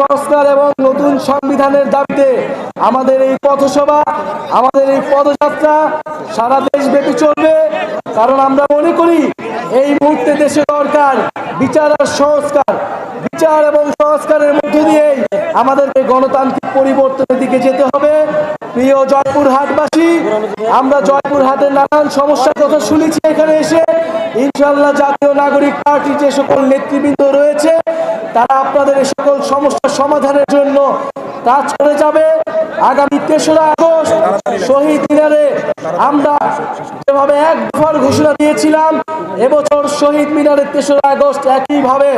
সংস্কার এবং নতুন সংবিধানের দাবিতে আমাদের এই পথসভা, আমাদের এই পদযাত্রা সারা দেশব্যাপী চলবে। কারণ আমরা মনে করি এই মুহূর্তে দেশে দরকার বিচার আর সংস্কার। বিচার এবং সংস্কারের মধ্য দিয়েই আমাদেরকে গণতান্ত্রিক পরিবর্তনের দিকে যেতে হবে। প্রিয় জয়পুরহাটবাসী, আমরা জয়পুরহাটের নানান সমস্যার কথা শুনেছি এখানে এসে। ইনশাআল্লাহ জাতীয় নাগরিক পার্টির যে সকল নেতৃবৃন্দ রয়েছে তারা আপনাদের এই সকল সমস্যার সমাধানের জন্য কাজ করে যাবে। আগামী ৩রা আগস্ট শহীদ মিনারে আমরা যেভাবে এক দফার ঘোষণা দিয়েছিলাম, এবছর শহীদ মিনারের ৩রা আগস্ট একইভাবে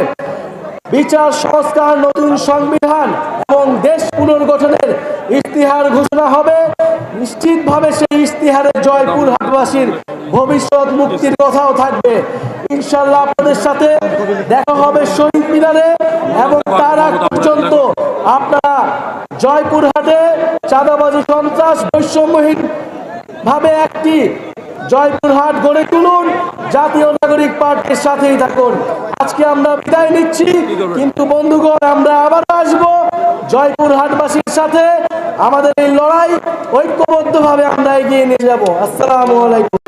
বিচার সংস্কার, নতুন সংবিধান এবং দেশ পুনর্গঠনের ইস্তিহার ঘোষণা হবে। নিশ্চিতভাবে সেই ইস্তিহারে জয়পুরহাটবাসীর ভবিষ্যৎ মুক্তির কথাও থাকবে। ইনশাআল্লাহ আপনাদের সাথে দেখা হবে শহীদ মিনারে, এবং তার আগ পর্যন্ত আপনারা জয়পুরহাটে চাঁদাবাজি, সন্ত্রাস, বৈষম্যহীন ভাবে একটি জয়পুরহাট গড়ে তুলুন। জাতীয় নাগরিক পার্টির সাথেই থাকুন। আজকে আমরা বিদায় নিচ্ছি, কিন্তু বন্ধুগণ আমরা আবার আসবো জয়পুরহাটবাসীর সাথে। আমাদের এই লড়াই ঐক্যবদ্ধভাবে আমরা এগিয়ে নিয়ে যাব। আসসালামু আলাইকুম।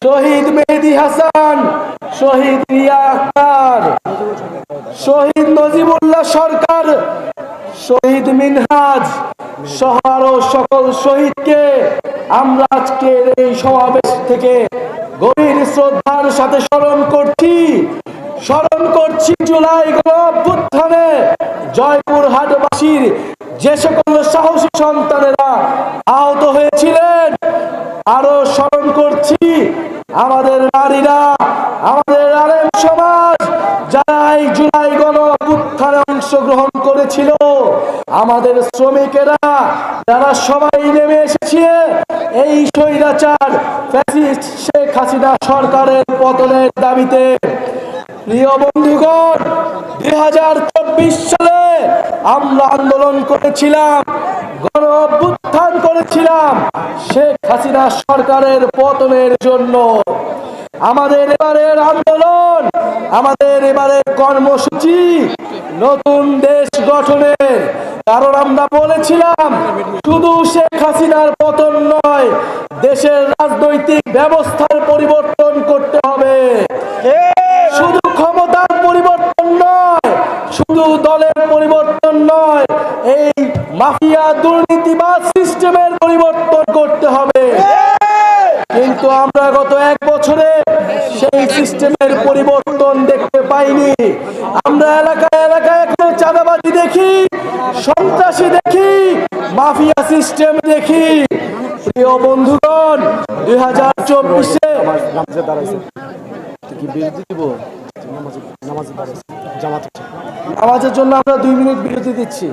শহীদ মেহেদী হাসান, শহীদ রিয়া আক্তার, শহীদ নজিবুল্লাহ সরকার, শহীদ মিনহাজ সহ আরো সকল শহীদকে আমরা আজকের এই সমাবেশ থেকে গভীর শ্রদ্ধার সাথে স্মরণ করছি জুলাই গণঅভ্যুত্থানে জয়পুরহাটবাসীর যে সকল সাহসী সন্তানেরা আহত হয়েছিলেন। আরো স্মরণ করছি আমাদের নারীরা, আমাদের আলেম সমাজ যারা এই জুলাই গণঅভ্যুত্থানে অংশগ্রহণ করেছিল, আমাদের শ্রমিকেরা যারা সবাই নেমে এসেছে এই স্বৈরাচার ফ্যাসিস্ট শেখ হাসিনা সরকারের পতনের দাবিতে। প্রিয় বন্ধুগণ, ২০২৪ সালে আমরা আন্দোলন করেছিলাম, গণ অভ্যুত্থান করেছিলাম শেখ হাসিনা সরকারের পতনের জন্য। আমাদের এবারের আন্দোলন, আমাদের এবারের কর্মসূচি নতুন দেশ গঠনের। কারণ আমরা বলেছিলাম শুধু শেখ হাসিনার পতন নয়, দেশের রাজনৈতিক ব্যবস্থার পরিবর্তন করতে হবে। শুধু ক্ষমতার পরিবর্তন নয়, শুধু দলের পরিবর্তন নয়, এই মাফিয়া দুর্নীতিবাদ সিস্টেমের পরিবর্তন করতে হবে। কিন্তু আমরা গত ১ বছরে সেই সিস্টেমের পরিবর্তন দেখতে পাইনি। আমরা এলাকায় এলাকায় এখনো চাঁদাবাজি দেখি, সন্ত্রাসী দেখি, মাফিয়া সিস্টেম দেখি। প্রিয় বন্ধুগণ, ২০২৪-এ নামাজের জন্য আমরা 2 মিনিট বিরতি দিচ্ছি।